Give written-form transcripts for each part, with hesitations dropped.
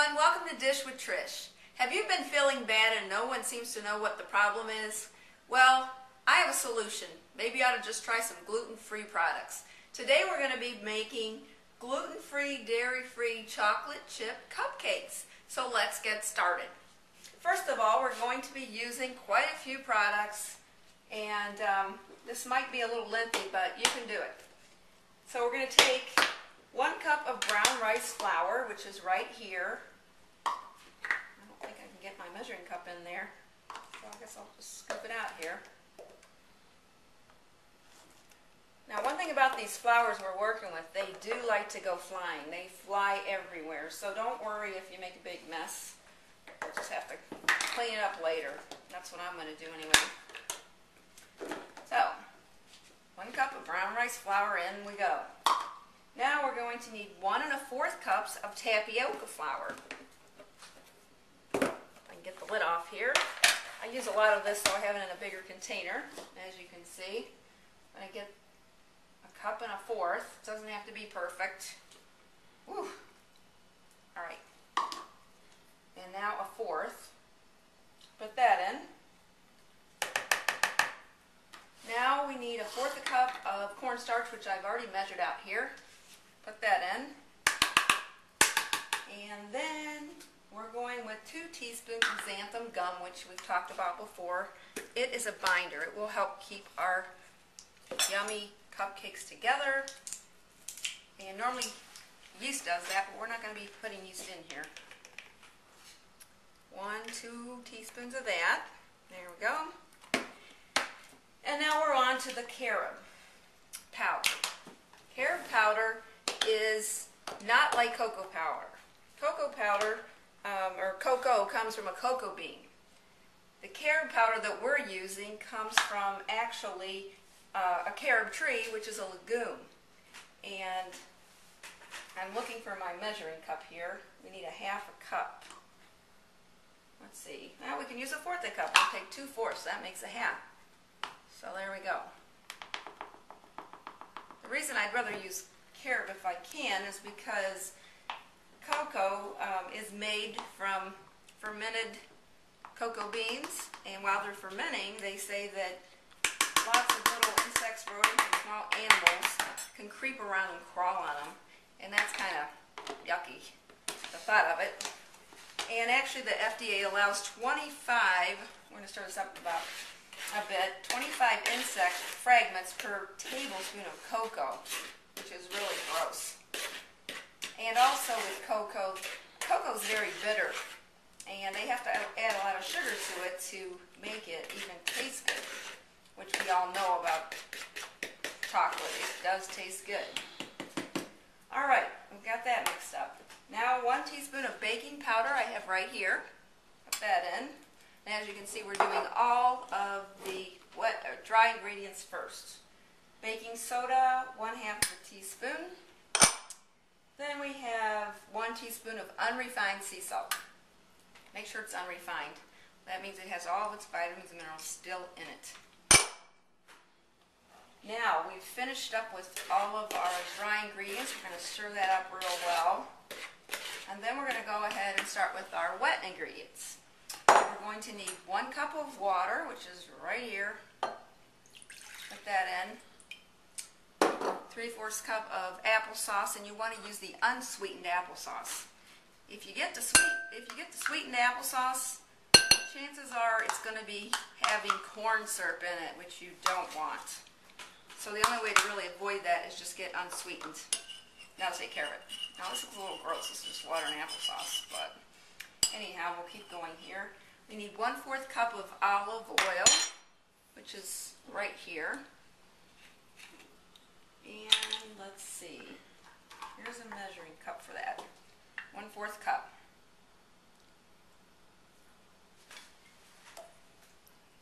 everyone, welcome to Dish with Trish. Have you been feeling bad and no one seems to know what the problem is? Well, I have a solution. Maybe you ought to just try some gluten-free products. Today we're going to be making gluten-free, dairy-free chocolate chip cupcakes. So let's get started. First of all, we're going to be using quite a few products, and this might be a little lengthy, but you can do it. So we're going to take 1 cup of brown rice flour, which is right here. I don't think I can get my measuring cup in there, so I guess I'll just scoop it out here. Now, one thing about these flours we're working with, they do like to go flying. They fly everywhere, so don't worry if you make a big mess. We'll just have to clean it up later. That's what I'm going to do anyway. So, 1 cup of brown rice flour, in we go. Now we're going to need 1 1/4 cups of tapioca flour. I can get the lid off here. I use a lot of this, so I have it in a bigger container, as you can see. I get 1 1/4 cups. It doesn't have to be perfect. Whew. All right. And now 1/4. Put that in. Now we need 1/4 cup of cornstarch, which I've already measured out here. Put that in. And then we're going with 2 teaspoons of xanthan gum, which we've talked about before. It is a binder. It will help keep our yummy cupcakes together. And normally yeast does that, but we're not going to be putting yeast in here. 2 teaspoons of that. There we go. And now we're on to the carob powder. Carob powder is not like cocoa powder. Cocoa powder, or cocoa, comes from a cocoa bean. The carob powder that we're using comes from actually a carob tree, which is a legume. And I'm looking for my measuring cup here. We need 1/2 cup. Let's see. Now we can use 1/4 cup. I'll take 2/4. That makes 1/2. So there we go. The reason I'd rather use carob if I can is because cocoa is made from fermented cocoa beans, and while they're fermenting, they say that lots of little insects, rodents, and small animals can creep around and crawl on them, and that's kind of yucky, the thought of it. And actually the FDA allows 25, we're going to stir this up about a bit, 25 insect fragments per tablespoon of cocoa, which is really gross. And also with cocoa, cocoa is very bitter, and they have to add a lot of sugar to it to make it even taste good, which we all know about chocolate. It does taste good. All right, we've got that mixed up. Now 1 teaspoon of baking powder I have right here. Put that in. And as you can see, we're doing all of the wet or dry ingredients first. Baking soda, 1/2 teaspoon. Then we have 1 teaspoon of unrefined sea salt. Make sure it's unrefined. That means it has all of its vitamins and minerals still in it. Now we've finished up with all of our dry ingredients. We're going to stir that up real well. And then we're going to go ahead and start with our wet ingredients. We're going to need 1 cup of water, which is right here. Put that in. 3/4 cup of applesauce, and you want to use the unsweetened applesauce. If you get the sweetened applesauce, chances are it's going to be having corn syrup in it, which you don't want. So the only way to really avoid that is just get unsweetened. Now take care of it. Now this is a little gross. This is just water and applesauce, but anyhow, we'll keep going here. We need 1/4 cup of olive oil, which is right here. And let's see. Here's a measuring cup for that. 1/4 cup.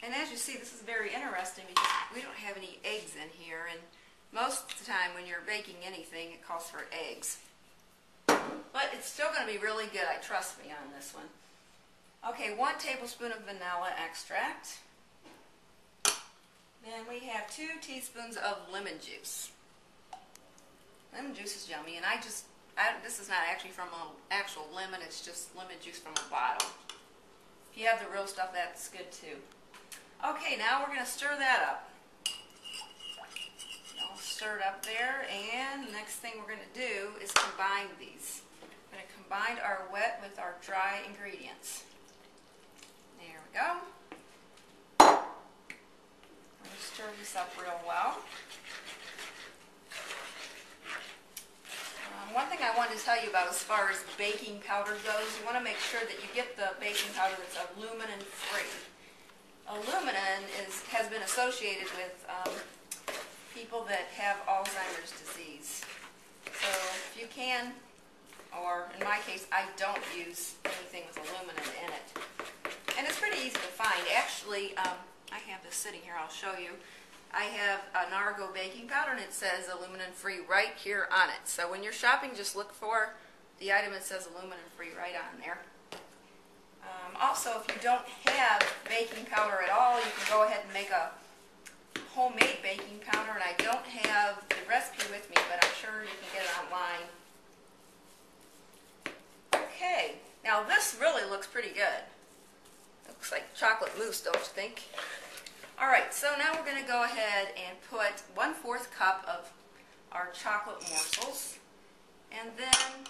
And as you see, this is very interesting because we don't have any eggs in here, and most of the time when you're baking anything, it calls for eggs. But it's still going to be really good, trust me on this one. Okay, 1 tablespoon of vanilla extract. Then we have 2 teaspoons of lemon juice. Lemon juice is yummy, and I just this is not actually from an actual lemon, it's just lemon juice from a bottle. If you have the real stuff, that's good too. Okay, now we're going to stir that up. I'll stir it up there, and the next thing we're going to do is combine these. We're going to combine our wet with our dry ingredients. There we go. I'm going to stir this up real well. One thing I wanted to tell you about as far as baking powder goes, you want to make sure that you get the baking powder that's aluminum free. Aluminum has been associated with people that have Alzheimer's disease. So if you can, or in my case, I don't use anything with aluminum in it. And it's pretty easy to find. Actually, I have this sitting here, I'll show you. I have an Argo baking powder, and it says aluminum free right here on it. So when you're shopping, just look for the item that says aluminum free right on there. Also, if you don't have baking powder at all, you can go ahead and make a homemade baking powder, and I don't have the recipe with me, but I'm sure you can get it online. Okay, now this really looks pretty good. Looks like chocolate mousse, don't you think? Alright, so now we're going to go ahead and put 1/4 cup of our chocolate morsels. And then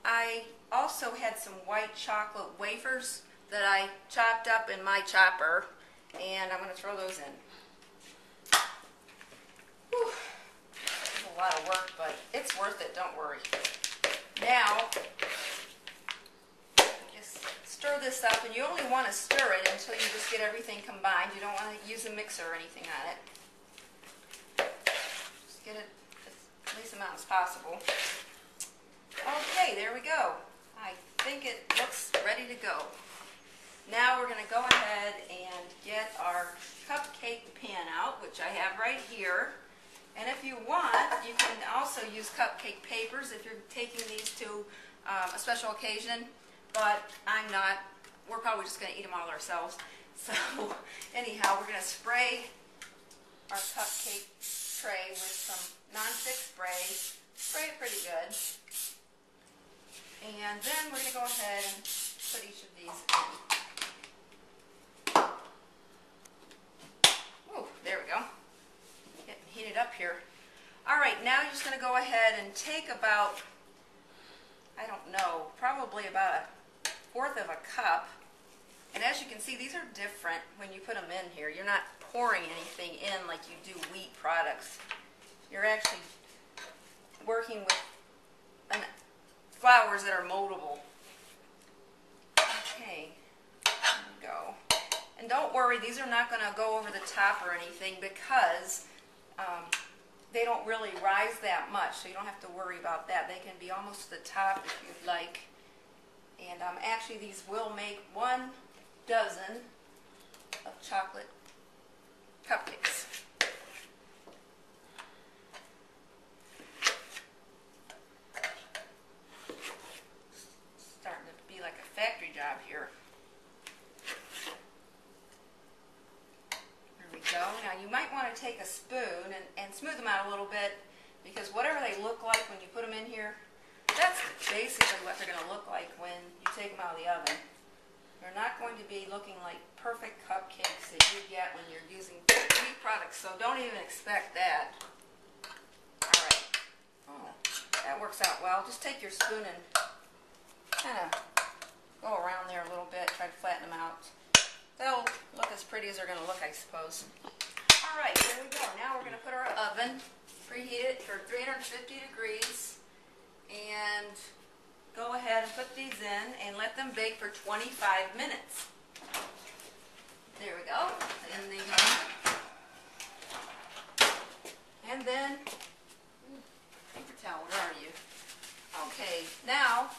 I also had some white chocolate wafers that I chopped up in my chopper, and I'm going to throw those in. Whew. It's a lot of work, but it's worth it, don't worry. Now, just stir this up, and you only want to stir it until you just get everything combined. You don't want to use a mixer or anything on it. Just get it as least amount as possible. Okay, there we go. I think it looks ready to go. Now we're going to go ahead and get our cupcake pan out, which I have right here. And if you want, you can also use cupcake papers if you're taking these to a special occasion. But I'm not. We're probably just going to eat them all ourselves. So anyhow, we're going to spray our cupcake tray with some non-stick spray. Spray it pretty good. And then we're going to go ahead and put each of these in. Ooh, there we go. Getting heated up here. Alright, now you're just going to go ahead and take about, I don't know, probably about 1/4 of a cup. And as you can see, these are different when you put them in here. You're not pouring anything in like you do wheat products. You're actually working with flours that are moldable. Okay, there we go. And don't worry, these are not going to go over the top or anything because they don't really rise that much, so you don't have to worry about that. They can be almost to the top if you'd like. And actually, these will make 1 dozen of chocolate cupcakes. Starting to be like a factory job here. There we go. Now you might want to take a spoon and smooth them out a little bit, because whatever they look like when you put them in here, that's basically what they're going to look like when you take them out of the oven. They're not going to be looking like perfect cupcakes that you get when you're using wheat products, so don't even expect that. Alright. Oh, that works out well. Just take your spoon and kind of go around there a little bit, try to flatten them out. They'll look as pretty as they're going to look, I suppose. Alright, there we go. Now we're going to put our oven, preheat it for 350 degrees, and go ahead and put these in and let them bake for 25 minutes. There we go. In the and then paper towel, where are you? Okay, now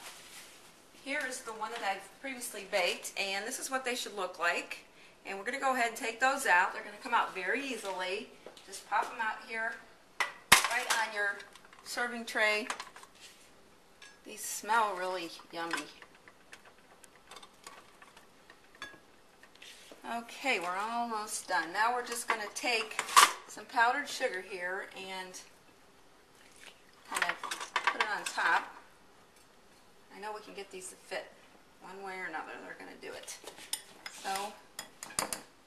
here is the one that I've previously baked, and this is what they should look like. And we're going to go ahead and take those out. They're going to come out very easily. Just pop them out here right on your serving tray. These smell really yummy. Okay, we're almost done. Now we're just going to take some powdered sugar here and kind of put it on top. I know we can get these to fit one way or another. They're going to do it. So,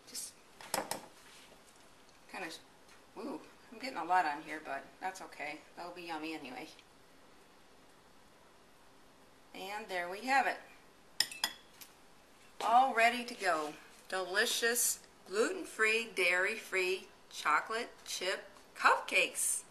just kind of, ooh, I'm getting a lot on here, but that's okay. That'll be yummy anyway. And there we have it. All ready to go. Delicious, gluten-free, dairy-free chocolate chip cupcakes.